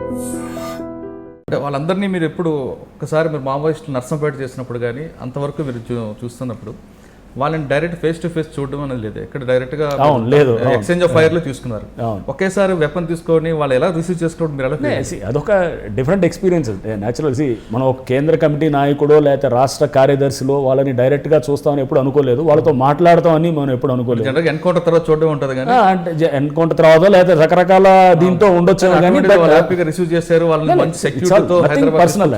అంటే వాళ్ళందరినీ మీరు ఎప్పుడు ఒకసారి మీరు మావోయిస్టులు నర్సంపేట చేసినప్పుడు కానీ అంతవరకు మీరు చూస్తున్నప్పుడు వాళ్ళని డైరెక్ట్ ఫేస్ టు ఫేస్ చూడడం అనేది లేదు, ఎక్కడ డైరెక్ట్గా లేదు ఎక్స్చేంజ్ ఆఫ్ ఫైర్లో తీసుకున్నారు. ఒకేసారి వెపన్ తీసుకొని వాళ్ళు ఎలా రిసీవ్ చేసుకోవడం మీరు ఎలా? అదొక డిఫరెంట్ ఎక్స్పీరియన్స్. న్యాచురల్ మనం ఒక కేంద్ర కమిటీ నాయకుడో లేకపోతే రాష్ట్ర కార్యదర్శిలో వాళ్ళని డైరెక్ట్గా చూస్తామని ఎప్పుడు అనుకోలేదు, వాళ్ళతో మాట్లాడతామని మనం ఎప్పుడు అనుకోలేదు. ఎన్కౌంటర్ తర్వాత చూడడం ఉంటుంది కానీ అంటే ఎన్కౌంటర్ తర్వాత లేకపోతే రకరకాల దీంతో ఉండొచ్చు కానీ హ్యాపీగా రిసీవ్ చేశారు వాళ్ళని మంచి సెక్యూరిటీతో. పర్సనల్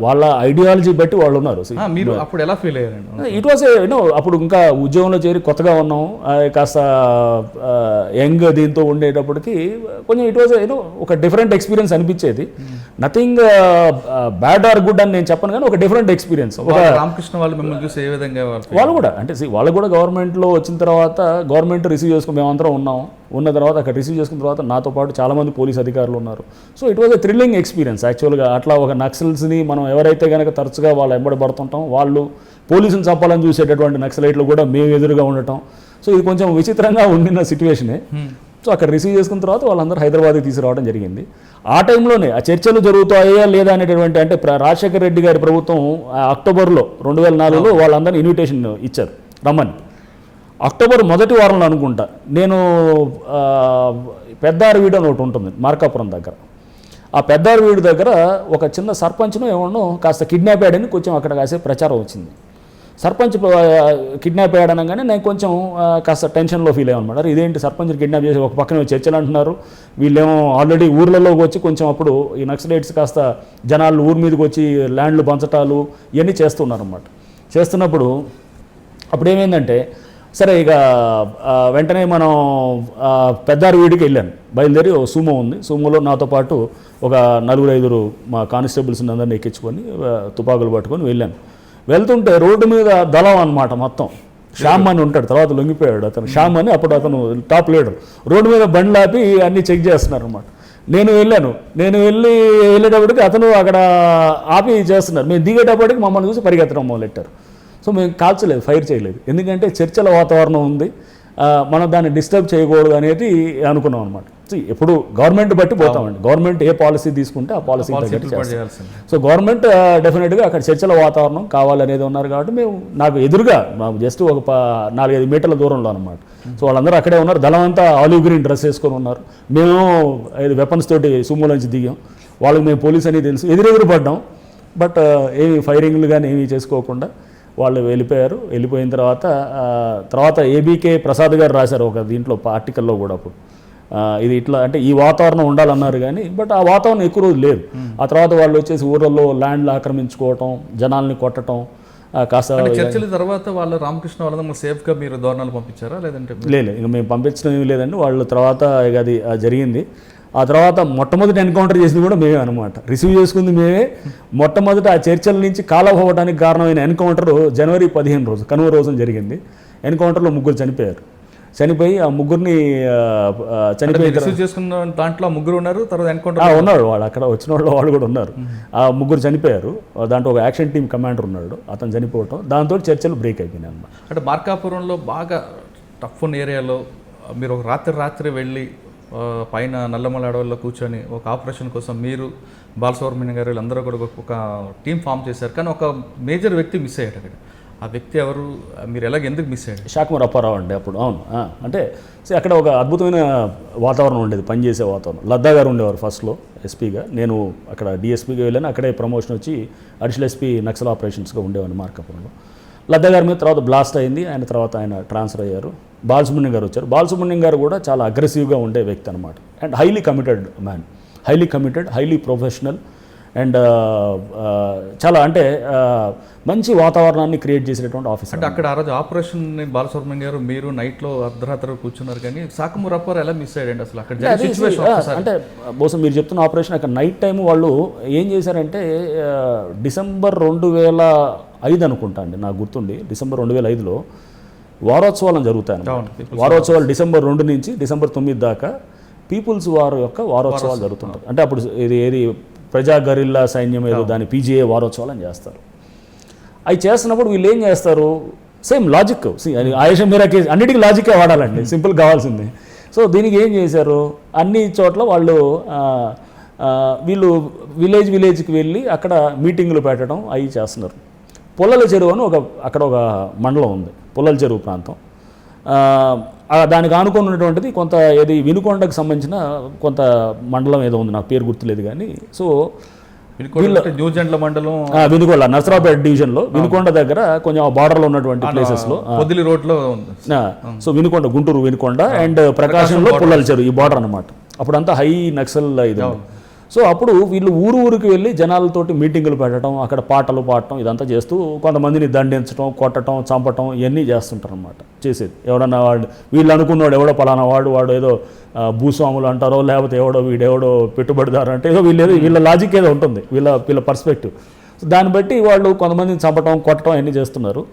వాళ్ళ ఐడియాలజీ బట్టి వాళ్ళు ఉన్నారు. మీరు అప్పుడు ఎలా ఫీల్ అయ్యారండి? ఇట్ వాజ్ అప్పుడు ఇంకా ఉద్యోగంలో చేరి కొత్తగా ఉన్నాం, కాస్త యంగ్ దీంతో ఉండేటప్పటికి కొంచెం ఇట్ వాజ్ ఒక డిఫరెంట్ ఎక్స్పీరియన్స్ అనిపించేది. నథింగ్ బ్యాడ్ ఆర్ గుడ్ అని నేను చెప్పను కానీ ఒక డిఫరెంట్ ఎక్స్పీరియన్స్. రామకృష్ణ వాళ్ళు మిమ్మల్ని చూసి ఏ విధంగా వాళ్ళు కూడా అంటే వాళ్ళు కూడా గవర్నమెంట్లో వచ్చిన తర్వాత గవర్నమెంట్ రిసీవ్ చేసుకుని మేమందరం ఉన్న తర్వాత అక్కడ రిసీవ్ చేసుకున్న తర్వాత నాతో పాటు చాలామంది పోలీస్ అధికారులు ఉన్నారు. So it was a thrilling experience యాక్చువల్గా. అట్లా ఒక నక్సల్స్ని మనం ఎవరైతే కనుక తరచుగా వాళ్ళు ఎంబడబడుతుంటాం, వాళ్ళు పోలీసులు చంపాలని చూసేటటువంటి నక్సలైట్లు కూడా మేము ఎదురుగా ఉండటం. సో ఇది కొంచెం విచిత్రంగా ఉండిన సిచ్యువేషనే. సో అక్కడ రిసీవ్ చేసుకున్న తర్వాత వాళ్ళందరూ హైదరాబాద్కి తీసుకురావడం జరిగింది. ఆ టైంలోనే ఆ చర్చలు జరుగుతాయా లేదా అనేటటువంటి అంటే రాజశేఖర రెడ్డి గారి ప్రభుత్వం అక్టోబర్లో 2004లో వాళ్ళందరినీ ఇన్విటేషన్ ఇచ్చారు రమ్మని. అక్టోబర్ మొదటి వారంలో అనుకుంటా నేను పెద్దారవీడు అని ఒకటి ఉంటుంది మార్కాపురం దగ్గర. ఆ పెద్దారవీడు దగ్గర ఒక చిన్న సర్పంచ్ను ఏమన్నా కాస్త కిడ్నాప్ అయ్యాడని కొంచెం అక్కడ కాసే ప్రచారం వచ్చింది. సర్పంచ్ కిడ్నాప్ అయ్యాడనగానే నేను కొంచెం కాస్త టెన్షన్లో ఫీల్ అయ్యామన్నమాట. ఇదేంటి సర్పంచ్ని కిడ్నాప్ చేసి ఒక పక్కన చర్చలు అంటున్నారు, వీళ్ళేమో ఆల్రెడీ ఊర్లలోకి వచ్చి కొంచెం అప్పుడు ఈ నక్సలైట్స్ కాస్త జనాలు ఊరి మీదకి వచ్చి ల్యాండ్లు పంచటాలు ఇవన్నీ చేస్తున్నారన్నమాట. చేస్తున్నప్పుడు అప్పుడు ఏమైందంటే సరే ఇక వెంటనే మనం పెద్దారవీడికి వెళ్ళాను, బయలుదేరి సూమో ఉంది, సూమోలో నాతో పాటు ఒక 4-5 మా కానిస్టేబుల్స్ని అందరినీ ఎక్కించుకొని తుపాకులు పట్టుకొని వెళ్ళాను. వెళ్తుంటే రోడ్డు మీద దళం అనమాట మొత్తం. శ్యామ్ అని ఉంటాడు, తర్వాత లొంగిపోయాడు అతను. శ్యామ్ అని అప్పుడు అతను టాప్ లీడర్. రోడ్డు మీద బండ్లు ఆపి అన్నీ చెక్ చేస్తున్నారు అనమాట. నేను వెళ్ళేటప్పటికి అతను అక్కడ ఆపి చేస్తున్నారు. మేము దిగేటప్పటికి మమ్మల్ని చూసి పరిగెత్తడం మొదలెట్టారు. సో మేము కాల్చలేదు, ఫైర్ చేయలేదు, ఎందుకంటే చర్చల వాతావరణం ఉంది, మనం దాన్ని డిస్టర్బ్ చేయకూడదు అనేది అనుకున్నాం అనమాట. ఎప్పుడు గవర్నమెంట్ బట్టి పోతామండి, గవర్నమెంట్ ఏ పాలసీ తీసుకుంటే ఆ పాలసీ సో గవర్నమెంట్ డెఫినెట్గా అక్కడ చర్చల వాతావరణం కావాలనేది ఉన్నారు కాబట్టి మేము నాకు ఎదురుగా జస్ట్ ఒక 4-5 మీటర్ల దూరంలో అనమాట. సో వాళ్ళందరూ అక్కడే ఉన్నారు, దళం అంతా ఆలివ్ గ్రీన్ డ్రెస్ వేసుకొని ఉన్నారు. మేము 5 వెపన్స్ తోటి సుమో నుంచి దిగాం. వాళ్ళకి మేము పోలీస్ అనేది తెలుసు, ఎదురెదురు పడ్డాం. బట్ ఏమి ఫైరింగ్లు కానీ ఏమీ చేసుకోకుండా వాళ్ళు వెళ్ళిపోయారు. వెళ్ళిపోయిన తర్వాత ఏబీకే ప్రసాద్ గారు రాశారు ఒక దీంట్లో ఆర్టికల్లో కూడా అప్పుడు ఇది ఇట్లా అంటే ఈ వాతావరణం ఉండాలన్నారు కానీ బట్ ఆ వాతావరణం ఎక్కువ రోజు లేదు. ఆ తర్వాత వాళ్ళు వచ్చేసి ఊళ్ళల్లో ల్యాండ్లు ఆక్రమించుకోవటం, జనాల్ని కొట్టడం కాస్త. చర్చల తర్వాత వాళ్ళు రామకృష్ణ వాళ్ళందరూ సేఫ్గా మీరు దోరణాలు పంపించారా లేదంటే? లేదు, ఇక మేము పంపించడం ఏమీ లేదండి. వాళ్ళు తర్వాత ఇక అది జరిగింది. ఆ తర్వాత మొట్టమొదటి ఎన్కౌంటర్ చేసింది కూడా మేమే అనమాట, రిసీవ్ చేసుకుంది మేమే. మొట్టమొదటి ఆ చర్చల నుంచి కాలవ్ అవ్వడానికి కారణమైన ఎన్కౌంటర్ జనవరి 15 రోజు కనుమ రోజున జరిగింది. ఎన్కౌంటర్లో 3 చనిపోయారు. చనిపోయి ఆ ముగ్గురిని చేసుకున్న దాంట్లో 3 ఉన్నారు. తర్వాత ఎన్కౌంటర్ ఉన్నాడు, వాళ్ళు అక్కడ వచ్చిన వాళ్ళు కూడా ఉన్నారు. ఆ 3 చనిపోయారు. దాంట్లో ఒక యాక్షన్ టీమ్ కమాండర్ ఉన్నాడు, అతను చనిపోవటం, దాంతో చర్చలు బ్రేక్ అయిపోయినాయి అన్నమాట. అంటే మార్కాపురంలో బాగా టఫ్ ఉన్న ఏరియాలో మీరు ఒక రాత్రి వెళ్ళి పైన నల్లమల అడవుల్లో కూర్చొని ఒక ఆపరేషన్ కోసం మీరు బాలసుబ్రహ్మణ్యం గారు వీళ్ళందరూ కూడా ఒక టీం ఫామ్ చేశారు. కానీ ఒక మేజర్ వ్యక్తి మిస్ అయ్యాడు అక్కడ. ఆ వ్యక్తి ఎవరు, మీరు ఎందుకు మిస్ అయ్యాడు? షాకుమార్ అప్పారావు అండి అప్పుడు. అవును, అంటే అక్కడ ఒక అద్భుతమైన వాతావరణం ఉండేది, పనిచేసే వాతావరణం. లద్దా గారు ఉండేవారు ఫస్ట్లో ఎస్పీగా, నేను అక్కడ డిఎస్పీగా వెళ్ళాను. అక్కడే ప్రమోషన్ వచ్చి అడిషనల్ ఎస్పీ నక్సల్ ఆపరేషన్స్గా ఉండేవాడిని మార్కాపురంలో. లద్దా గారి మీద తర్వాత బ్లాస్ట్ అయింది, ఆయన తర్వాత ఆయన ట్రాన్స్ఫర్ అయ్యారు. బాలసుబ్రహ్మణ్యం గారు వచ్చారు. బాలసుబ్రహ్మణ్యం గారు కూడా చాలా అగ్రెసివ్గా ఉండే వ్యక్తి అనమాట. And highly committed man, highly committed, highly professional and చాలా అంటే మంచి వాతావరణాన్ని క్రియేట్ చేసేటటువంటి ఆఫీసర్. అంటే అక్కడ ఆ రోజు ఆపరేషన్ బాలసుబ్రహ్మణ్యం గారు మీరు నైట్లో అర్ధరాత్రి కూర్చున్నారు, కానీ షాకుమార్ అప్పారావు ఎలా మిస్ అయ్యాడు అసలు అక్కడ? అంటే బహుశా మీరు చెప్తున్న ఆపరేషన్ అక్కడ నైట్ టైం వాళ్ళు ఏం చేశారంటే డిసెంబర్ 2005 అనుకుంటా అండి, నాకు గుర్తుండి డిసెంబర్ 2005లో వారోత్సవాలను జరుగుతాయి. వారోత్సవాలు డిసెంబర్ 2 నుంచి డిసెంబర్ 9 దాకా పీపుల్స్ వార్ యొక్క వారోత్సవాలు జరుగుతుంటాయి. అంటే అప్పుడు ఏది ప్రజా గరిల్లా సైన్యం ఏదో దాని పీజీఏ వారోత్సవాలు అని చేస్తారు. అవి చేస్తున్నప్పుడు వీళ్ళు ఏం చేస్తారు, సేమ్ లాజిక్, ఆయేషా మీరా కేసు అన్నిటికీ లాజిక్కే వాడాలండి, సింపుల్ కావాల్సింది. సో దీనికి ఏం చేశారు, అన్ని చోట్ల వాళ్ళు వీళ్ళు విలేజ్కి వెళ్ళి అక్కడ మీటింగులు పెట్టడం అవి చేస్తున్నారు. పుల్లల చెరువు అని అక్కడ ఒక మండలం ఉంది, పుల్లల చెరువు ప్రాంతం. దానికి ఆనుకొని ఉన్నటువంటిది కొంత ఏది వినుకొండకు సంబంధించిన కొంత మండలం ఏదో ఉంది, నాకు పేరు గుర్తులేదు కానీ. సో న్యూజెండ్ల మండలం వినుకొండ నర్సరావుపేట డివిజన్లో వినుకొండ దగ్గర కొంచెం బార్డర్లో ఉన్నటువంటి ప్లేసెస్లో పొదిలి రోడ్లో. సో వినుకొండ, గుంటూరు వినుకొండ అండ్ ప్రకాశంలో పుల్లల చెరువు, ఈ బార్డర్ అనమాట. అప్పుడంతా హై నక్సల్ ఇది. సో అప్పుడు వీళ్ళు ఊరికి వెళ్ళి జనాలతోటి మీటింగులు పెట్టడం, అక్కడ పాటలు పాడటం, ఇదంతా చేస్తూ కొంతమందిని దండించడం, కొట్టడం, చంపటం ఇవన్నీ చేస్తుంటారు అన్నమాట. చేసేది ఎవడన్నా వీళ్ళు అనుకున్నాడు ఎవడో పలానా వాడు ఏదో భూస్వాములు అంటారో, లేకపోతే వీడెవడో పెట్టుబడిదారు అంటే ఏదో వీళ్ళ లాజిక్ ఏదో ఉంటుంది, వీళ్ళ పర్స్పెక్టివ్. సో దాన్ని బట్టి వాళ్ళు కొంతమందిని చంపటం, కొట్టడం అన్నీ చేస్తున్నారు.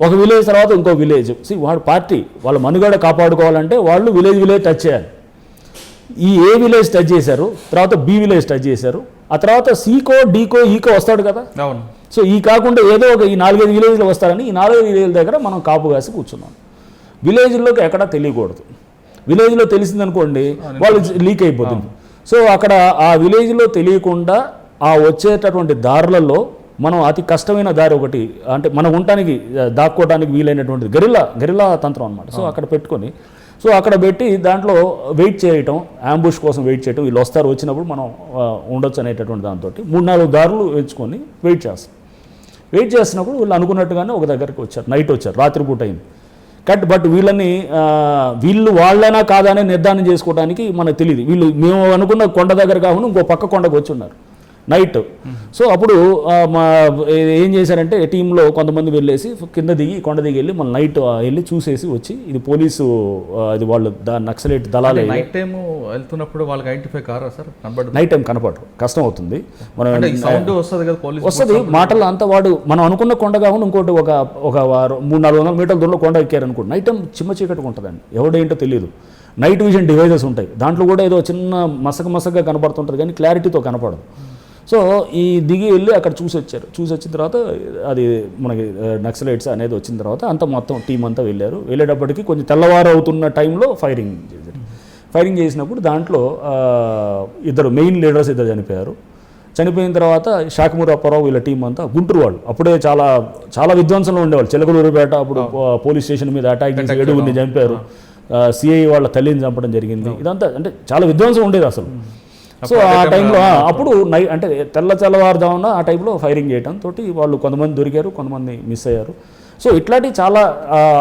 ఒక విలేజ్ తర్వాత ఇంకో విలేజ్. వాడు పార్టీ వాళ్ళ మనుగడ కాపాడుకోవాలంటే వాళ్ళు విలేజ్ టచ్ చేయాలి. ఈ ఏ విలేజ్ టచ్ చేశారు, తర్వాత బి విలేజ్ టచ్ చేశారు, ఆ తర్వాత సీకో డీకో ఈకో వస్తాడు కదా. సో ఈ కాకుండా ఏదో ఈ 4-5 విలేజ్లు వస్తారని ఈ 4-5 విలేజ్ల దగ్గర మనం కాపు కాసి కూర్చున్నాం. విలేజ్లోకి ఎక్కడా తెలియకూడదు. విలేజ్లో తెలిసిందనుకోండి వాళ్ళు లీక్ అయిపోతుంది. సో అక్కడ ఆ విలేజ్లో తెలియకుండా ఆ వచ్చేటటువంటి దారులలో మనం అతి కష్టమైన దారి ఒకటి, అంటే మనం ఉండటానికి దాక్కోవడానికి వీలైనటువంటిది గరిల్లా తంత్రం అనమాట. సో అక్కడ పెట్టుకొని, సో అక్కడ పెట్టి దాంట్లో వెయిట్ చేయటం, అంబుష్ కోసం వెయిట్ చేయటం, వీళ్ళు వచ్చినప్పుడు మనం ఉండొచ్చు అనేటటువంటి దాంతో 3-4 దారులు ఎంచుకొని వెయిట్ చేస్తాం. వెయిట్ చేస్తున్నప్పుడు వీళ్ళు అనుకున్నట్టుగానే ఒక దగ్గరికి వచ్చారు, నైట్ వచ్చారు, రాత్రిపూట అయింది. బట్ వీళ్ళు వాళ్ళైనా కాదని నిర్ధారణ చేసుకోవడానికి మనకు తెలియదు. మేము అనుకున్న కొండ దగ్గర కాకుండా ఇంకో పక్క కొండకు వచ్చి ఉన్నారు నైట్. సో అప్పుడు ఏం చేశారంటే టీంలో కొంతమంది వెళ్ళేసి కింద దిగి కొండ దిగి వెళ్ళి మన నైట్ వెళ్ళి చూసేసి వచ్చి ఇది పోలీసు అది వాళ్ళు నక్సలైట్ దళాలు. నైట్ టైం వెళ్తున్నప్పుడు వాళ్ళకి ఐడెంటిఫై కారా సార్? నైట్ టైం కనపడరు, కష్టం అవుతుంది. వస్తుంది మాటలు అంతా మనం అనుకున్న కొండ కాకుండా ఇంకోటి ఒక 300-400 మీటర్ల దూరంలో కొండ ఎక్కారనుకోండి, నైట్ టైం చిమ్మ చీకటిగా ఉంటుందండి, ఎవడేంటో తెలియదు. నైట్ విజన్ డివైజెస్ ఉంటాయి, దాంట్లో కూడా ఏదో చిన్న మసకగా కనపడుతుంటుంది కానీ క్లారిటీతో కనపడదు. సో ఈ దిగి వెళ్ళి అక్కడ చూసి వచ్చిన తర్వాత అది మనకి నక్సలైట్స్ అనేది వచ్చిన తర్వాత అంతా మొత్తం టీం అంతా వెళ్ళేటప్పటికి కొంచెం తెల్లవారు అవుతున్న టైంలో ఫైరింగ్ చేసినప్పుడు దాంట్లో మెయిన్ లీడర్స్ ఇద్దరు చనిపోయారు. చనిపోయిన తర్వాత శాఖమూరి అప్పారావు వీళ్ళ టీం అంతా గుంటూరు వాళ్ళు అప్పుడే చాలా విధ్వంసంలో ఉండేవాళ్ళు. చిలకలూరుపేట అప్పుడు పోలీస్ స్టేషన్ మీద అటాక్ చేసి 7 చంపారు. సిఐ వాళ్ళ తల్లిని చంపడం జరిగింది. ఇదంతా అంటే చాలా విధ్వంసం ఉండేది అసలు. సో ఆ టైంలో అప్పుడు అంటే తెల్లవారుజామున ఆ టైంలో ఫైరింగ్ చేయడం తోటి వాళ్ళు కొంతమంది దొరికారు, కొంతమంది మిస్ అయ్యారు. సో ఇట్లాంటి చాలా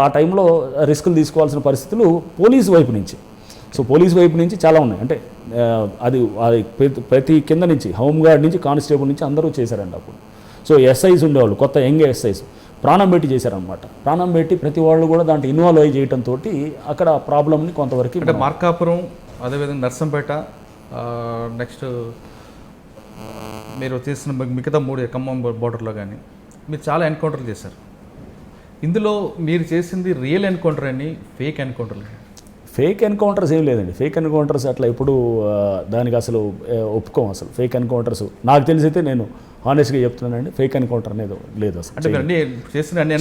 ఆ టైంలో రిస్కులు తీసుకోవాల్సిన పరిస్థితులు పోలీసు వైపు నుంచి చాలా ఉన్నాయి. అంటే అది ప్రతి కింద నుంచి హోంగార్డ్ నుంచి కానిస్టేబుల్ నుంచి అందరూ చేశారండి అప్పుడు. సో ఎస్ఐస్ ఉండేవాళ్ళు, కొత్త యంగ్ ఎస్ఐస్ ప్రాణం పెట్టి చేశారనమాట. ప్రాణం పెట్టి ప్రతి వాళ్ళు కూడా దాంట్లో ఇన్వాల్వ్ అయ్యి చేయడంతో అక్కడ ప్రాబ్లమ్ని కొంతవరకు, అంటే మార్కాపురం, అదేవిధంగా నర్సంపేట, నెక్స్ట్ మీరు చేసిన మిగతా 3 ఖమ్మం బోర్డర్లో కానీ మీరు చాలా ఎన్కౌంటర్లు చేశారు. ఇందులో మీరు చేసింది రియల్ ఎన్కౌంటర్ అని, ఫేక్ ఎన్కౌంటర్స్ ఏం లేదండి. ఫేక్ ఎన్కౌంటర్స్ అట్లా ఎప్పుడు దానికి అసలు ఒప్పుకోం. అసలు ఫేక్ ఎన్కౌంటర్స్ నాకు తెలిసైతే నేను హానెస్ట్గా చెప్తున్నానండి, ఫేక్ ఎన్కౌంటర్ అనేది లేదు అసలు.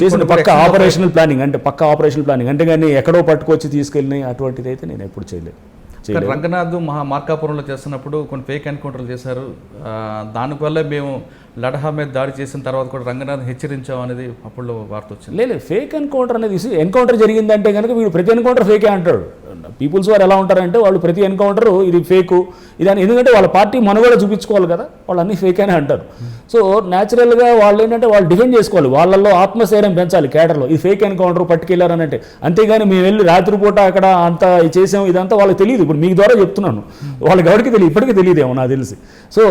చేసిన పక్క ఆపరేషనల్ ప్లానింగ్ అంటే కానీ ఎక్కడో పట్టుకొచ్చి తీసుకెళ్ళి అటువంటిది అయితే నేను ఎప్పుడు చేయలేదు. రంగనాథ్ మార్కాపురంలో చేస్తున్నప్పుడు కొన్ని ఫేక్ ఎన్కౌంటర్లు చేశారు. దానివల్ల మేము లడహా మీద దాడి చేసిన తర్వాత కూడా రంగనాథ్ హెచ్చరించాం అనేది అప్పుడు వార్త వచ్చింది. లేదు, ఫేక్ ఎన్కౌంటర్ అనేది ఎన్కౌంటర్ జరిగిందంటే కనుక వీడు ప్రతి ఎన్కౌంటర్ ఫేకే అంటాడు. పీపుల్స్ వారు ఎలా ఉంటారంటే వాళ్ళు ప్రతి ఎన్కౌంటర్ ఇది ఫేకు ఇదని, ఎందుకంటే వాళ్ళ పార్టీ మనుగడ చూపించుకోవాలి కదా, వాళ్ళు అన్నీ ఫేక్ అని అంటారు. సో న్యాచురల్గా వాళ్ళు ఏంటంటే వాళ్ళు డిఫెండ్ చేసుకోవాలి, వాళ్ళల్లో ఆత్మస్థైర్యం పెంచాలి కేడర్లో. ఇది ఫేక్ ఎన్కౌంటర్ పట్టుకెళ్ళారని అంటే, అంతేగాని మేము వెళ్ళి రాత్రిపూట అక్కడ అంత చేసాం ఇదంతా వాళ్ళకి తెలియదు. ఇప్పుడు మీకు ద్వారా చెప్తున్నాను, వాళ్ళకి ఎవరికి తెలియదు, ఇప్పటికీ తెలియదేమో నాకు తెలిసి. సో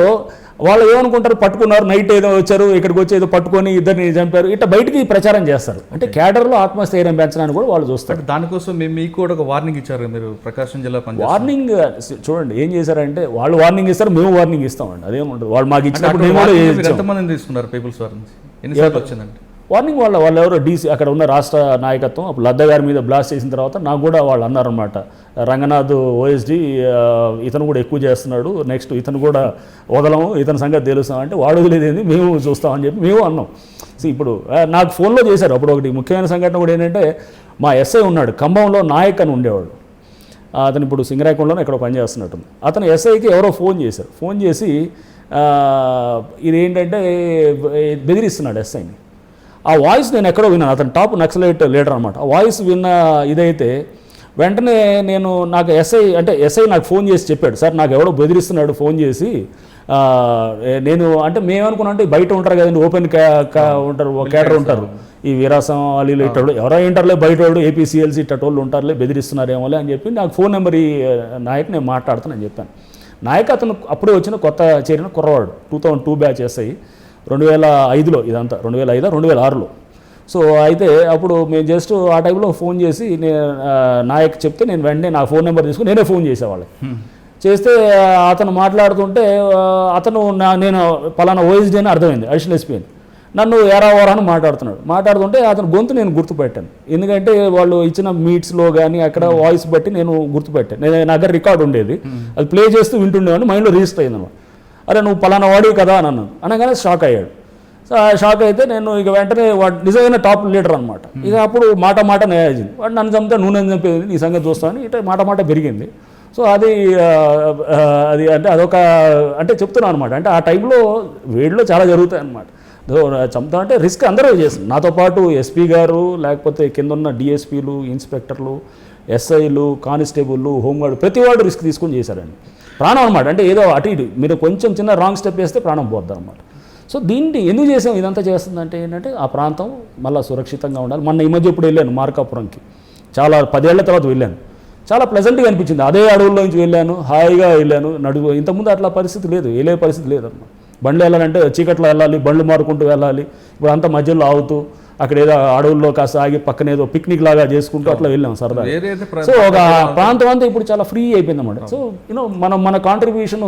వాళ్ళు ఏమనుకుంటారు, పట్టుకున్నారు నైట్ ఏదో వచ్చారు, ఇక్కడికి వచ్చి ఏదో పట్టుకొని ఇద్దరిని చంపారు, ఇట్లా బయటికి ప్రచారం చేస్తారు. అంటే కేడర్లో ఆత్మస్థైర్యం పెంచడానికి కూడా వాళ్ళు చూస్తారు. దానికోసం మీకు కూడా ఒక వార్నింగ్ ఇచ్చారు మీరు ప్రకాశం జిల్లా వార్నింగ్ చూడండి ఏం చేశారంటే, వాళ్ళు వార్నింగ్ ఇస్తారు, మేము వార్నింగ్ ఇస్తామండి, అదేముంటుంది. వాళ్ళు మాకు ఇచ్చినప్పుడు ఎంతమంది తీసుకున్నారు పీపుల్స్ వార్ నుంచి, ఎన్నిసార్లు వచ్చిందండి వార్నింగ్? వాళ్ళు ఎవరో డీసీ అక్కడ ఉన్న రాష్ట్ర నాయకత్వం అప్పుడు లద్దా గారి మీద బ్లాస్ట్ చేసిన తర్వాత నాకు కూడా వాళ్ళు అన్నారనమాట, రంగనాథ్ ఓఎస్డి ఇతను కూడా ఎక్కువ చేస్తున్నాడు, నెక్స్ట్ ఇతను కూడా వదలము, ఇతని సంగతి తెలుస్తామంటే వాడు వదిలేదేంది మేము చూస్తామని చెప్పి మేము అన్నాం. సో ఇప్పుడు నాకు ఫోన్లో చేశారు అప్పుడు ఒకటి ముఖ్యమైన సంఘటన కూడా ఏంటంటే, మా ఎస్ఐ ఉన్నాడు ఖమ్మంలో, నాయక్ అని ఉండేవాడు. అతను ఇప్పుడు సింగరాయకొండలోనే ఎక్కడో పనిచేస్తున్నట్టుంది. అతను ఎస్ఐకి ఎవరో ఫోన్ చేశారు. ఫోన్ చేసి ఇదేంటంటే బెదిరిస్తున్నాడు ఎస్ఐని. ఆ వాయిస్ నేను ఎక్కడో విన్నాను. అతను టాప్ నక్సలైట్ లీడర్ అనమాట. ఆ వాయిస్ విన్న ఇదైతే వెంటనే నాకు ఎస్ఐ నాకు ఫోన్ చేసి చెప్పాడు, సార్ నాకు ఎవడో బెదిరిస్తున్నాడు ఫోన్ చేసి, నేను అంటే మేమనుకున్నా అంటే బయట ఉంటారు కదండి, ఓపెన్ ఉంటారు, కేడర్ ఉంటారు, ఈ వీరాసం అలీలు ఇట్టోళ్ళు ఎవరో ఏంటారులే, బయట వాడు ఏపీసీఎల్సీ ఇట్టోళ్ళు ఉంటారులే, బెదిరిస్తున్నారేమోలే అని చెప్పి నాకు ఫోన్ నెంబర్ ఈ నాయక్ నేను మాట్లాడుతానని చెప్పాను. నాయక్ అతను అప్పుడే వచ్చిన కొత్త చేరిన కుర్రవాడు, 2002 బ్యాచ్ ఎస్ఐ, 2005లో ఇదంతా, 2005 2006లో. సో అయితే అప్పుడు మేము జస్ట్ ఆ టైంలో ఫోన్ చేసి నాయక్ చెప్తే నేను వెంటనే నా ఫోన్ నెంబర్ తీసుకుని నేనే ఫోన్ చేసేవాళ్ళకి. చేస్తే అతను మాట్లాడుతుంటే నేను పలానా ఓఎస్డీ అని అర్థమైంది, అడిషనల్ ఎస్పీ అని. నన్ను ఏరావరా అని మాట్లాడుతుంటే అతను గొంతు నేను గుర్తుపెట్టాను. ఎందుకంటే వాళ్ళు ఇచ్చిన మీట్స్లో కానీ అక్కడ వాయిస్ బట్టి నేను గుర్తుపెట్టాను. నా దగ్గర రికార్డు ఉండేది, అది ప్లే చేస్తూ వింటుండేవాడిని, మైండ్లో రిజిస్టర్ అయిందన్నమాట. అరే నువ్వు పలానా వాడివి కదా అని అన్నాను. అనగానే షాక్ అయ్యాడు. షాక్ అయితే నేను ఇక వెంటనే వాడు నిజమైన టాప్ లీడర్ అనమాట. ఇక అప్పుడు మాట నేయాల్సింది, వాడు నన్ను చంపితే నువ్వు నన్ను చంపేది, నీ సంగతి చూస్తాను ఇట్లా మాట పెరిగింది. సో అది అంటే అదొక అంటే చెప్తున్నాను అనమాట. అంటే ఆ టైంలో వేడిలో చాలా జరుగుతాయి అనమాట. చంపుతా అంటే రిస్క్ అందరూ చేస్తుంది, నాతో పాటు ఎస్పీ గారు, లేకపోతే కింద ఉన్న డిఎస్పీలు, ఇన్స్పెక్టర్లు, ఎస్ఐలు, కానిస్టేబుల్లు, హోంగార్డు, ప్రతి వాడు రిస్క్ తీసుకొని చేశారండి. ప్రాణం అనమాట. అంటే ఏదో అటు ఇటు మీరు కొంచెం చిన్న రాంగ్ స్టెప్ వేస్తే ప్రాణం పోద్ది అనమాట. సో దీన్ని ఎందుకు చేసాం, ఇదంతా చేస్తుందంటే ఏంటంటే ఆ ప్రాంతం మళ్ళీ సురక్షితంగా ఉండాలి. మొన్న ఈ మధ్య ఇప్పుడు వెళ్ళాను మార్కాపురంకి, చాలా 10 ఏళ్ల తర్వాత వెళ్ళాను. చాలా ప్లెజెంట్గా అనిపించింది. అదే అడవుల్లో నుంచి వెళ్ళాను, హాయిగా వెళ్ళాను, ఇంతకుముందు అట్లా పరిస్థితి లేదు, వెళ్ళే పరిస్థితి లేదన్నమాట. బండ్లు వెళ్ళాలంటే చీకట్లో వెళ్ళాలి, బండ్లు మారుకుంటూ వెళ్ళాలి. ఇప్పుడు అంతా మధ్యలో ఆగుతూ అక్కడ ఏదో అడవుల్లో కాస్త ఆగి పక్కన ఏదో పిక్నిక్ లాగా చేసుకుంటూ అట్లా వెళ్ళాం సరదా. సో ఒక ప్రాంతం అంతా ఇప్పుడు చాలా ఫ్రీ అయిపోయింది అన్నమాట. సో మన కాంట్రిబ్యూషన్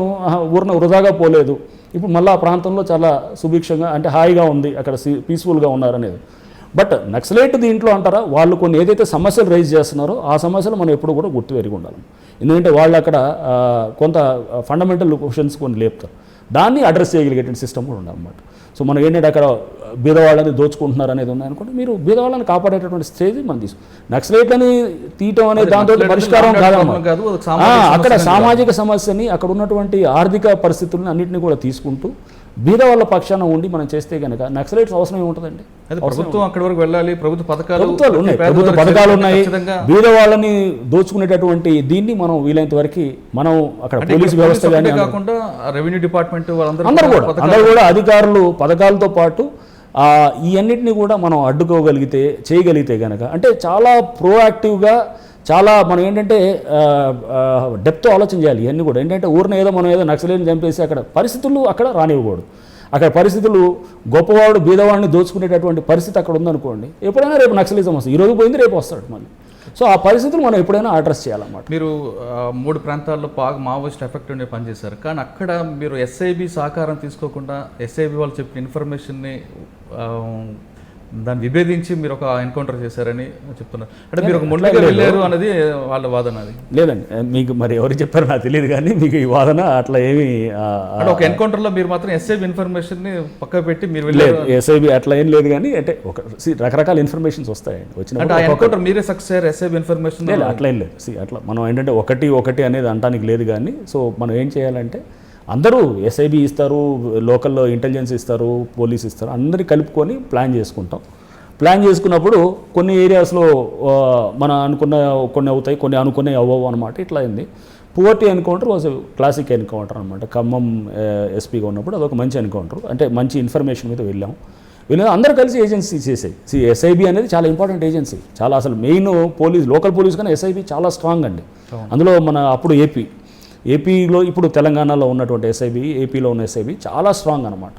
ఊరిన వృధాగా పోలేదు. ఇప్పుడు మళ్ళీ ఆ ప్రాంతంలో చాలా సుభిక్షంగా అంటే హాయిగా ఉంది, అక్కడ పీస్ఫుల్గా ఉన్నారనేది. బట్ నక్సలైట్ దీంట్లో అంటారా, వాళ్ళు కొన్ని ఏదైతే సమస్యలు రైజ్ చేస్తున్నారో ఆ సమస్యలు మనం ఎప్పుడు కూడా గుర్తుపెరిగి ఉండాలి. ఎందుకంటే వాళ్ళు అక్కడ కొంత ఫండమెంటల్ క్వశ్చన్స్ కొన్ని లేపుతారు, దాన్ని అడ్రస్ చేయగలిగేటువంటి సిస్టమ్ కూడా ఉండాలన్నమాట. సో మనం ఏంటంటే అక్కడ బీదవాళ్ళని దోచుకుంటున్నారు అనేది ఉన్నాయనుకోండి, మీరు బీదవాళ్ళని కాపాడేటటువంటి స్టేజ్ మనం నక్సలైట్లని తీయటం అనేది దాంతో పరిష్కారం కాదన్నమాట. అక్కడ సామాజిక సమస్యని, అక్కడ ఉన్నటువంటి ఆర్థిక పరిస్థితులను అన్నింటినీ కూడా తీసుకుంటూ బీదవాళ్ళ పక్షాన ఉండి మనం చేస్తే కనుక నక్సలైట్స్ అవసరం ఏముంటుందండి. ప్రభుత్వం అక్కడి వరకు వెళ్ళాలి, ప్రభుత్వ పథకాలు ఉన్నాయి, బీదవాళ్ళని దోచుకునేటటువంటి దీన్ని మనం వీలైనంత వరకు మనం అక్కడ పోలీసు వ్యవస్థ కానీ కాకుండా రెవెన్యూ డిపార్ట్మెంట్ అందరూ కూడా అధికారులు పథకాలతో పాటు ఈ అన్నిటిని కూడా మనం అడ్డుకోగలిగితే చేయగలిగితే కనుక అంటే చాలా ప్రోయాక్టివ్గా చాలా మనం ఏంటంటే డెప్త్ ఆలోచన చేయాలి. ఇవన్నీ కూడా ఏంటంటే ఊరిని మనం ఏదో నక్సలైట్ని చంపేసి అక్కడ పరిస్థితులు అక్కడ రానివ్వకూడదు. అక్కడ పరిస్థితులు గొప్పవాడు బీదవాడిని దోచుకునేటటువంటి పరిస్థితి అక్కడ ఉందనుకోండి, ఎప్పుడైనా రేపు నక్సలిజం వస్తుంది, ఈరోజు పోయింది రేపు వస్తాడు మళ్ళీ. సో ఆ పరిస్థితులు మనం ఎప్పుడైనా అడ్రస్ చేయాలన్నమాట. మీరు 3 ప్రాంతాల్లో బాగా మావోయిస్ట్ ఎఫెక్ట్ ఉండే పనిచేశారు, కానీ అక్కడ మీరు ఎస్ఐబి సహకారం తీసుకోకుండా ఎస్ఐబి వాళ్ళు చెప్పిన ఇన్ఫర్మేషన్ని దాన్ని విభేదించి మీరు ఒక ఎన్కౌంటర్ చేశారని చెప్తున్నారు. అంటే మీరు ఒక ముళ్ళగా వెళ్ళారు అనేది వాళ్ళ వాదన. అది లేదండి, మీకు మరి ఎవరు చెప్పారో నాకు తెలియదు, కానీ మీకు ఈ వాదన అట్లా ఏమి అంటే ఒక ఎన్కౌంటర్లో మీరు మాత్రం ఎస్ఐబి ఇన్ఫర్మేషన్ని పక్క పెట్టి మీరు వెళ్ళారు. ఎస్ఐబి అట్లా ఏం లేదు, కానీ అంటే ఒక రకరకాల ఇన్ఫర్మేషన్స్ వస్తాయండి వచ్చిన అంటే ఆ ఎన్కౌంటర్ మీరే సక్సెస్ అయ్యారు ఎస్ఐబి ఇన్ఫర్మేషన్. అట్లా ఏం లేదు. అట్లా మనం ఏంటంటే ఒకటి అనేది అనడానికి లేదు, కానీ సో మనం ఏం చేయాలంటే అందరూ ఎస్ఐబి ఇస్తారు, లోకల్లో ఇంటెలిజెన్స్ ఇస్తారు, పోలీస్ ఇస్తారు, అందరినీ కలుపుకొని ప్లాన్ చేసుకుంటాం. ప్లాన్ చేసుకున్నప్పుడు కొన్ని ఏరియాస్లో మన అనుకున్న కొన్ని అవుతాయి, కొన్ని అనుకునే అవ్వవు అనమాట. ఇట్లా అయింది. Poverty encounter was classic encounter అనమాట. ఖమ్మం ఎస్పీగా ఉన్నప్పుడు అదొక మంచి ఎన్కౌంటర్, అంటే మంచి ఇన్ఫర్మేషన్ మీద వెళ్ళాం. అందరూ కలిసి ఏజెన్సీ చేసాయి. ఎస్ఐబి అనేది చాలా ఇంపార్టెంట్ ఏజెన్సీ, చాలా అసలు మెయిన్ పోలీస్, లోకల్ పోలీస్ కానీ ఎస్ఐబి చాలా స్ట్రాంగ్ అండి. అందులో మన అప్పుడు ఏపీలో ఇప్పుడు తెలంగాణలో ఉన్నటువంటి ఎస్ఐబి, ఏపీలో ఉన్న ఎస్ఐబి చాలా స్ట్రాంగ్ అనమాట.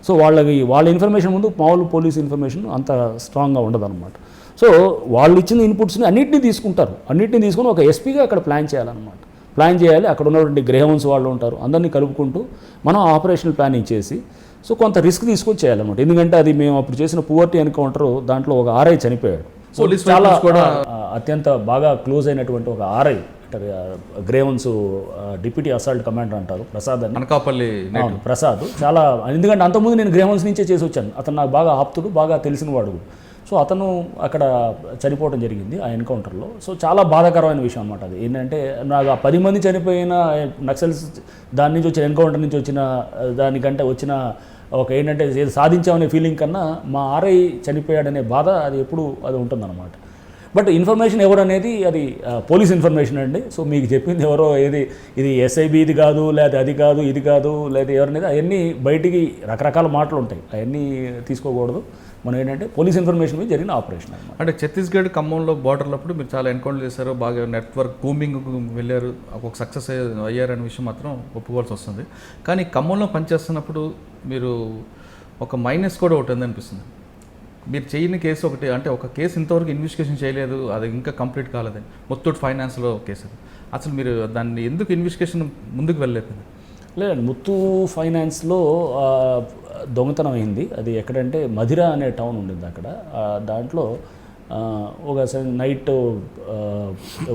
సో వాళ్ళ ఇన్ఫర్మేషన్ ముందు మామూలు పోలీస్ ఇన్ఫర్మేషన్ అంత స్ట్రాంగ్గా ఉండదు అనమాట. సో వాళ్ళు ఇచ్చిన ఇన్పుట్స్ని అన్నింటినీ తీసుకుంటారు, అన్నింటినీ తీసుకుని ఒక ఎస్పీగా అక్కడ ప్లాన్ చేయాలన్నమాట. ప్లాన్ చేయాలి, అక్కడ ఉన్నటువంటి గ్రేహౌన్స్ వాళ్ళు ఉంటారు, అందరినీ కలుపుకుంటూ మనం ఆపరేషనల్ ప్లానింగ్ చేసి సో కొంత రిస్క్ తీసుకొని చేయాలన్నమాట. ఎందుకంటే అది మేము అప్పుడు చేసిన పువర్టీ ఎన్కౌంటర్, దాంట్లో ఒక ఆర్ఐ చనిపోయాడు. సో చాలా కూడా అత్యంత బాగా క్లోజ్ అయినటువంటి ఒక RI grievance deputy assault commander అంటారు, ప్రసాద్ అని, అనకాపల్లి ప్రసాద్. చాలా ఎందుకంటే అంతకుముందు నేను గ్రేవన్స్ నుంచే చేసి వచ్చాను, అతను నాకు బాగా ఆప్తుడు, బాగా తెలిసిన వాడు. సో అతను అక్కడ చనిపోవడం జరిగింది ఆ ఎన్కౌంటర్లో. సో చాలా బాధాకరమైన విషయం అనమాట అది. ఏంటంటే నాకు ఆ 10 మంది చనిపోయిన నక్సల్స్ దాని నుంచి వచ్చిన ఎన్కౌంటర్ నుంచి వచ్చిన దానికంటే వచ్చిన ఒక ఏంటంటే ఏది సాధించామనే ఫీలింగ్ కన్నా మా ఆర్ఐ చనిపోయాడనే బాధ అది ఎప్పుడు అది ఉంటుందన్నమాట. బట్ ఇన్ఫర్మేషన్ ఎవరు అనేది అది పోలీస్ ఇన్ఫర్మేషన్ అండి. సో మీకు చెప్పింది ఎవరో ఇది ఎస్ఐబి ఇది కాదు, లేదా అది కాదు ఇది కాదు, లేదా ఎవరనేది అవన్నీ బయటికి రకరకాల మాటలు ఉంటాయి, అవన్నీ తీసుకోకూడదు. మనం ఏంటంటే పోలీస్ ఇన్ఫర్మేషన్ మీద జరిగిన ఆపరేషన్ అనమాట. అంటే ఛత్తీస్గఢ్ ఖమ్మంలో బార్డర్లప్పుడు మీరు చాలా ఎన్కౌంటర్ చేశారు, బాగా నెట్వర్క్ కూమింగ్ వెళ్ళారు, ఒక సక్సెస్ అయ్యారనే విషయం మాత్రం ఒప్పుకోవాల్సి వస్తుంది. కానీ ఖమ్మంలో పనిచేస్తున్నప్పుడు మీరు ఒక మైనస్ కూడా ఒకటి ఉందనిపిస్తుంది. మీరు చేయని కేసు ఒకటి, అంటే ఒక కేసు ఇంతవరకు ఇన్వెస్టిగేషన్ చేయలేదు, అది ఇంకా కంప్లీట్ కాలేదని, ముత్తూట్ ఫైనాన్స్లో కేసు. అసలు మీరు దాన్ని ఎందుకు ఇన్వెస్టిగేషన్ ముందుకు వెళ్ళలేకపోయింది? లేదండి, ముత్తూ ఫైనాన్స్లో దొంగతనం అయింది. అది ఎక్కడంటే మధిర అనే టౌన్ ఉండింది అక్కడ. దాంట్లో ఒక నైట్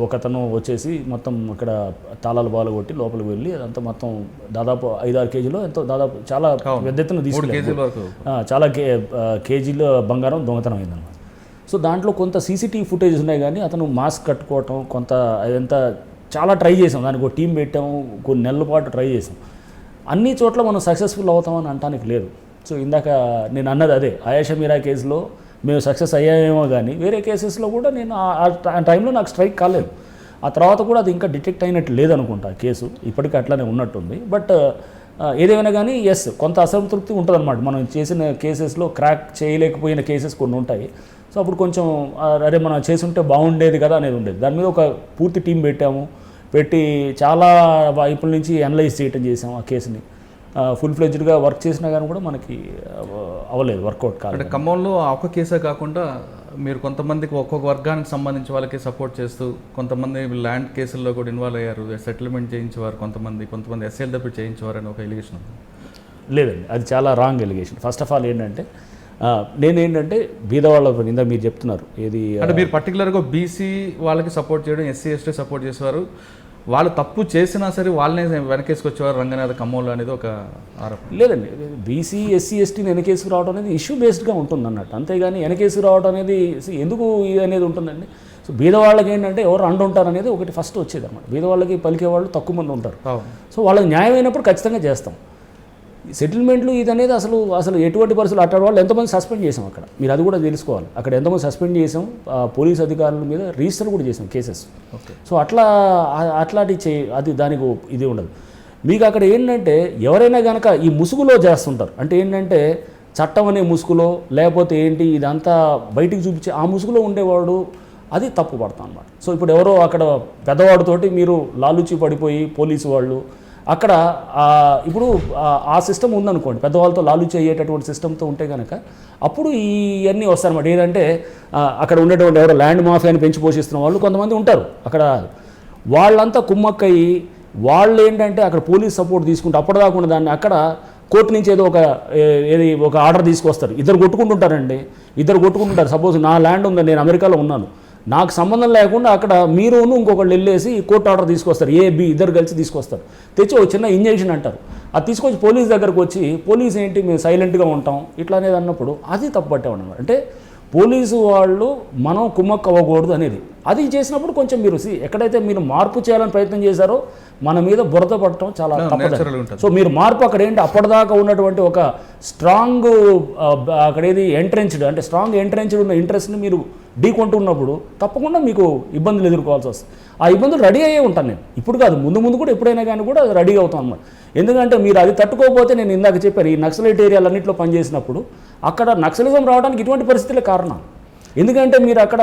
ఒకతను వచ్చేసి మొత్తం అక్కడ తాళాలు బాలు కొట్టి లోపలికి వెళ్ళి అదంతా మొత్తం దాదాపు 5-6 కేజీలో ఎంతో దాదాపు చాలా పెద్ద ఎత్తున తీసుకెళ్ళి చాలా కేజీల బంగారం దొంగతనం అయిందన్నమాట. సో దాంట్లో కొంత సీసీటీవీ ఫుటేజ్ ఉన్నాయి, కానీ అతను మాస్క్ కట్టుకోవటం కొంత అదంతా చాలా ట్రై చేసాం, దానికి ఒక టీం పెట్టాము, కొన్ని నెలల పాటు ట్రై చేసాం. అన్ని చోట్ల మనం సక్సెస్ఫుల్ అవుతామని అనటానికి లేదు. సో ఇందాక నేను అన్నది అదే, ఆయేషా మీరా కేసులో మేము సక్సెస్ అయ్యామేమో, కానీ వేరే కేసెస్లో కూడా నేను ఆ టైంలో నాకు స్ట్రైక్ కాలేదు. ఆ తర్వాత కూడా అది ఇంకా డిటెక్ట్ అయినట్టు లేదనుకుంటా కేసు, ఇప్పటికీ అట్లానే ఉన్నట్టుంది. బట్ ఏదేమైనా కానీ కొంత అసంతృప్తి ఉంటుందన్నమాట. మనం చేసిన కేసెస్లో క్రాక్ చేయలేకపోయిన కేసెస్ కొన్ని ఉంటాయి. సో అప్పుడు కొంచెం అరే మనం చేసుంటే బాగుండేది కదా అనేది ఉండేది. దాని మీద ఒక పూర్తి టీం పెట్టి చాలా వైపుల నుంచి అనలైజ్ చేయటం చేసాం ఆ కేసుని. ఫుల్ ఫ్లెడ్జ్డ్గా వర్క్ చేసినా కానీ కూడా మనకి అవ్వలేదు, వర్కౌట్ కాదు. అంటే ఖమ్మంలో ఒక కేసే కాకుండా మీరు కొంతమందికి ఒక్కొక్క వర్గానికి సంబంధించి వాళ్ళకి సపోర్ట్ చేస్తూ కొంతమంది ల్యాండ్ కేసుల్లో కూడా ఇన్వాల్వ్ అయ్యారు, సెటిల్మెంట్ చేయించేవారు, కొంతమంది ఎస్ఎల్ తప్పి చేయించేవారు అని ఒక ఎలిగేషన్ ఉంది. లేదండి, అది చాలా wrong allegation. First of all ఏంటంటే నేనేంటంటే బీదవాళ్ళ ఇందా మీరు చెప్తున్నారు ఏది అంటే మీరు పర్టికులర్గా బీసీ వాళ్ళకి సపోర్ట్ చేయడం, ఎస్సీ ఎస్టీ సపోర్ట్ చేసేవారు, వాళ్ళు తప్పు చేసినా సరే వాళ్ళనే వెనకేసుకొచ్చేవారు రంగనాథ ఖమ్మంలో అనేది ఒక ఆరోపణ. లేదండి, బీసీ ఎస్సీ ఎస్టీని వెనకేసుకు రావడం అనేది ఇష్యూ బేస్డ్గా ఉంటుంది అన్నట్టు, అంతేగాని వెనకేసుకు రావడం అనేది ఎందుకు ఇది అనేది ఉంటుందండి. సో బీదవాళ్ళకి ఏంటంటే ఎవరు అండుంటారు అనేది ఒకటి ఫస్ట్ వచ్చేది అన్నమాట. బీదవాళ్ళకి పలికే వాళ్ళు తక్కువ మంది ఉంటారు. సో వాళ్ళకి న్యాయం అయినప్పుడు ఖచ్చితంగా చేస్తాం. సెటిల్మెంట్లు ఇది అనేది అసలు ఎటువంటి పరిస్థితులు అట్టాడు వాళ్ళు ఎంతమంది సస్పెండ్ చేసాం అక్కడ, మీరు అది కూడా తెలుసుకోవాలి. అక్కడ ఎంతమంది సస్పెండ్ చేసాం, పోలీస్ అధికారుల మీద రిజిస్టర్ కూడా చేసాం కేసెస్. సో అట్లాంటి అది దానికి ఇది ఉండదు. మీకు అక్కడ ఏంటంటే ఎవరైనా కనుక ఈ ముసుగులో చేస్తుంటారు, అంటే ఏంటంటే చట్టం అనే ముసుగులో లేకపోతే ఏంటి ఇదంతా బయటికి చూపించే ఆ ముసుగులో ఉండేవాడు అది తప్పు పడతాం అన్నమాట. సో ఇప్పుడు ఎవరో అక్కడ పెద్దవాడితోటి మీరు లాలుచి పడిపోయి పోలీసు వాళ్ళు అక్కడ ఇప్పుడు ఆ సిస్టమ్ ఉందనుకోండి, పెద్దవాళ్ళతో లాలుచి అయ్యేటటువంటి సిస్టమ్తో ఉంటే కనుక అప్పుడు ఇవన్నీ వస్తారన్నమాట. ఏంటంటే అక్కడ ఉండేటువంటి ఎవరో ల్యాండ్ మాఫియాని పెంచి పోషిస్తున్న వాళ్ళు కొంతమంది ఉంటారు అక్కడ, వాళ్ళంతా కుమ్మక్కయ్యి వాళ్ళు ఏంటంటే అక్కడ పోలీస్ సపోర్ట్ తీసుకుంటే అప్పటిదాకుండా దాన్ని అక్కడ కోర్టు నుంచి ఏదో ఒక ఆర్డర్ తీసుకొస్తారు. ఇద్దరు కొట్టుకుంటుంటారు. సపోజ్ నా ల్యాండ్ ఉందని నేను అమెరికాలో ఉన్నాను, నాకు సంబంధం లేకుండా అక్కడ మీరును ఇంకొకళ్ళు వెళ్ళేసి కోర్టు ఆర్డర్ తీసుకొస్తారు, A, B ఇద్దరు కలిసి తీసుకొస్తారు, తెచ్చి ఒక చిన్న ఇంజెక్షన్ అంటారు, అది తీసుకొచ్చి పోలీస్ దగ్గరకు వచ్చి పోలీస్ ఏంటి మేము సైలెంట్గా ఉంటాం ఇట్లా అనేది అన్నప్పుడు అది తప్పు పట్టేవాడు. అంటే పోలీసు వాళ్ళు మనం కుమ్మక్కు అవ్వకూడదు అనేది అది చేసినప్పుడు కొంచెం మీరు ఎక్కడైతే మీరు మార్పు చేయాలని ప్రయత్నం చేశారో మన మీద బురద పడటం చాలా తప్పదు. సో మీరు మార్పు అక్కడ ఏంటి అప్పటిదాకా ఉన్నటువంటి ఒక స్ట్రాంగ్ అక్కడేది ఎంట్రెన్చ్డ్ అంటే స్ట్రాంగ్ ఎంట్రెన్చ్డ్ ఉన్న ఇంట్రెస్ట్ని మీరు ఢీకొంటున్నప్పుడు తప్పకుండా మీకు ఇబ్బందులు ఎదుర్కోవాల్సి వస్తుంది. ఆ ఇబ్బందులు రెడీ అయ్యే ఉంటాను నేను, ఇప్పుడు కాదు ముందు కూడా ఎప్పుడైనా కానీ కూడా అది రెడీ అవుతాం అన్నమాట. ఎందుకంటే మీరు అది తట్టుకోకపోతే నేను ఇందాక చెప్పాను ఈ నక్సలైట్ ఏరియాలన్నింటిలో పనిచేసినప్పుడు అక్కడ నక్సలిజం రావడానికి ఇటువంటి పరిస్థితులే కారణం. ఎందుకంటే మీరు అక్కడ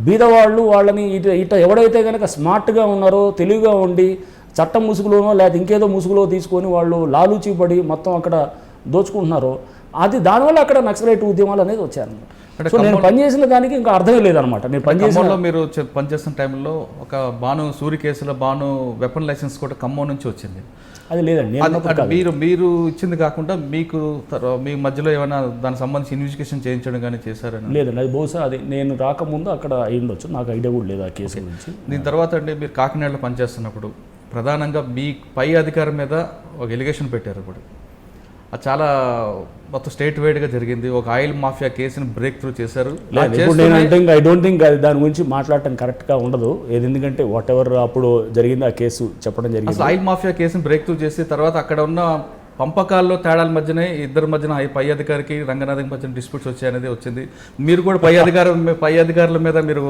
బీదవాళ్ళు వాళ్ళని ఇట ఎవడైతే కనుక స్మార్ట్గా ఉన్నారో తెలివిగా ఉండి చట్టం ముసుగులోనో లేదా ఇంకేదో ముసుగులో తీసుకొని వాళ్ళు లాలూచి పడి మొత్తం అక్కడ దోచుకుంటున్నారో అది దానివల్ల అక్కడ నక్సలైట్ ఉద్యమాలు అనేది వచ్చారన్నమాట. సో నేను పనిచేసిన దానికి ఇంకా అర్థమే లేదనమాట. నేను పనిచేసిన మీరు పనిచేస్తున్న టైంలో ఒక సూరి కేసులో వెపన్ లైసెన్స్ కూడా ఖమ్మం నుంచి వచ్చింది. అది లేదండి, మీరు ఇచ్చింది కాకుండా మీ మధ్యలో ఏమైనా దానికి సంబంధించి ఇన్వెస్టిగేషన్ చేయించడం కానీ చేశారని? లేదండి, అది బహుశా అది నేను రాకముందు అక్కడ అయి ఉండొచ్చు, నాకు ఐడియా కూడా లేదు ఆ కేసు గురించి. దీని తర్వాత అండి మీరు కాకినాడలో పనిచేస్తున్నప్పుడు ప్రధానంగా మీ పై అధికారి మీద ఒక ఎలిగేషన్ పెట్టారు. ఇప్పుడు అది చాలా మొత్తం స్టేట్ వైడ్గా జరిగింది. ఒక ఆయిల్ మాఫియా కేసుని బ్రేక్ త్రూ చేశారు. ఇప్పుడు నేను అంటే ఐ డోంట్ థింక్ అది దాని గురించి మాట్లాడటం కరెక్ట్గా ఉండదు. ఎందుకంటే వాట్ ఎవర్ అప్పుడు జరిగింది ఆ కేసు చెప్పడం జరిగింది. అసలు ఆయిల్ మాఫియా కేసుని బ్రేక్ త్రూ చేసి తర్వాత అక్కడ ఉన్న పంపకాల్లో తేడాల మధ్యనే ఇద్దరి మధ్యన పై అధికారికి రంగనాథ్కి మధ్యన డిస్ప్యూట్స్ వచ్చాయనేది వచ్చింది. మీరు కూడా పై అధికారుల మీద మీరు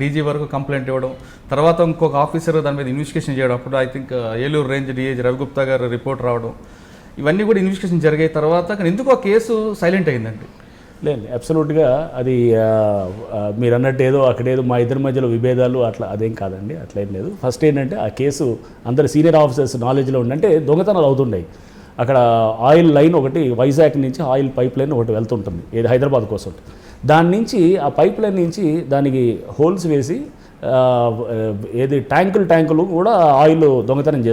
డీజీ వరకు కంప్లైంట్ ఇవ్వడం, తర్వాత ఇంకొక ఆఫీసర్ దాని మీద ఇన్వెస్టిగేషన్ చేయడం. అప్పుడు I think Eluru range DIG Ravi Gupta గారు రిపోర్ట్ రావడం, ఇవన్నీ కూడా ఇన్వెస్టిగేషన్ జరిగాయి. తర్వాత కానీ ఎందుకు ఆ కేసు సైలెంట్ అయిందండి? లేదు, అబ్సల్యూట్గా అది మీరు అన్నట్టు ఏదో అక్కడేదో మా ఇద్దరి మధ్యలో విభేదాలు అట్లా అదేం కాదండి, అట్లా ఏం లేదు. ఫస్ట్ ఏంటంటే ఆ కేసు అందరు సీనియర్ ఆఫీసర్స్ నాలెడ్జ్లో ఉండంటే దొంగతనాలు అవుతుండయి. అక్కడ ఆయిల్ లైన్ ఒకటి వైజాగ్ నుంచి ఆయిల్ పైప్ లైన్ ఒకటి వెళ్తుంటుంది, ఏది హైదరాబాద్ కోసం. దాని నుంచి ఆ పైప్ లైన్ నుంచి దానికి హోల్స్ వేసి ఏది ట్యాంకులు కూడా ఆయిల్ దొంగతనం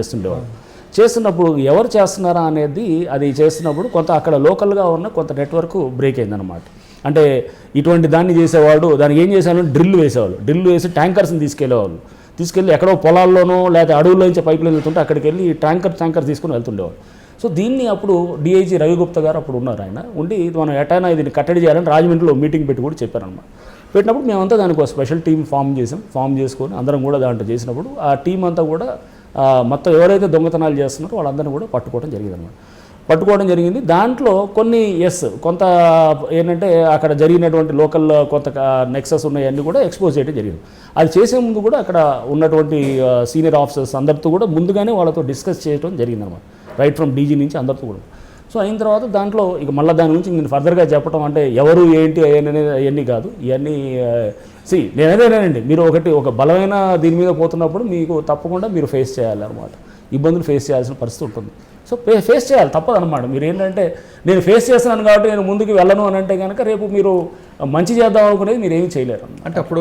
చేస్తున్నప్పుడు ఎవరు చేస్తున్నారా అనేది అది చేస్తున్నప్పుడు కొంత అక్కడ లోకల్గా ఉన్న కొంత నెట్వర్క్ బ్రేక్ అయిందనమాట. అంటే ఇటువంటి దాన్ని చేసేవాడు దానికి ఏం చేసేవాళ్ళు, డ్రిల్ వేసి ట్యాంకర్స్ని తీసుకెళ్ళి ఎక్కడో పొలాల్లోనో లేదా అడవుల్లోంచి పైప్ లైన్ వెళ్తుంటే అక్కడికి వెళ్ళి ట్యాంకర్ తీసుకుని వెళ్తుండేవాడు. సో దీన్ని అప్పుడు డిఐజీ రవిగుప్తా గారు అప్పుడు ఉన్నారు, ఆయన ఉండి మనం ఎటైనా దీన్ని కట్టడి చేయాలని రాజమండ్రిలో మీటింగ్ పెట్టి కూడా చెప్పారనమాట. పెట్టినప్పుడు మేమంతా దానికి ఒక స్పెషల్ టీం ఫామ్ చేసుకొని అందరం కూడా దాంట్లో చేసినప్పుడు ఆ టీం అంతా కూడా మొత్తం ఎవరైతే దొంగతనాలు చేస్తున్నారో వాళ్ళందరినీ కూడా పట్టుకోవడం జరిగింది. దాంట్లో కొన్ని కొంత ఏంటంటే అక్కడ జరిగినటువంటి లోకల్ కొంత నెక్సెస్ ఉన్నాయన్నీ కూడా ఎక్స్పోజ్ చేయడం జరిగింది. అది చేసే ముందు కూడా అక్కడ ఉన్నటువంటి సీనియర్ ఆఫీసర్స్ అందరితో కూడా ముందుగానే వాళ్ళతో డిస్కస్ చేయడం జరిగిందనమాట, రైట్ ఫ్రమ్ డీజీ నుంచి అందరితో కూడా. సో అయిన తర్వాత దాంట్లో ఇక మళ్ళీ దాని గురించి నేను ఫర్దర్గా చెప్పడం అంటే ఎవరు ఏంటి అవన్నీ కాదు. ఇవన్నీ నేనేదేనండి, మీరు ఒక బలమైన దీని మీద పోతున్నప్పుడు మీకు తప్పకుండా మీరు ఫేస్ చేయాలన్నమాట, ఇబ్బందులు ఫేస్ చేయాల్సిన పరిస్థితి ఉంటుంది. సో ఫేస్ చేయాలి, తప్పదన్నమాట. మీరు ఏంటంటే నేను ఫేస్ చేస్తున్నాను కాబట్టి నేను ముందుకు వెళ్ళను అని అంటే కనుక రేపు మీరు మంచి చేద్దాం అనుకునేది మీరు ఏమీ చేయలేరు. అంటే అప్పుడు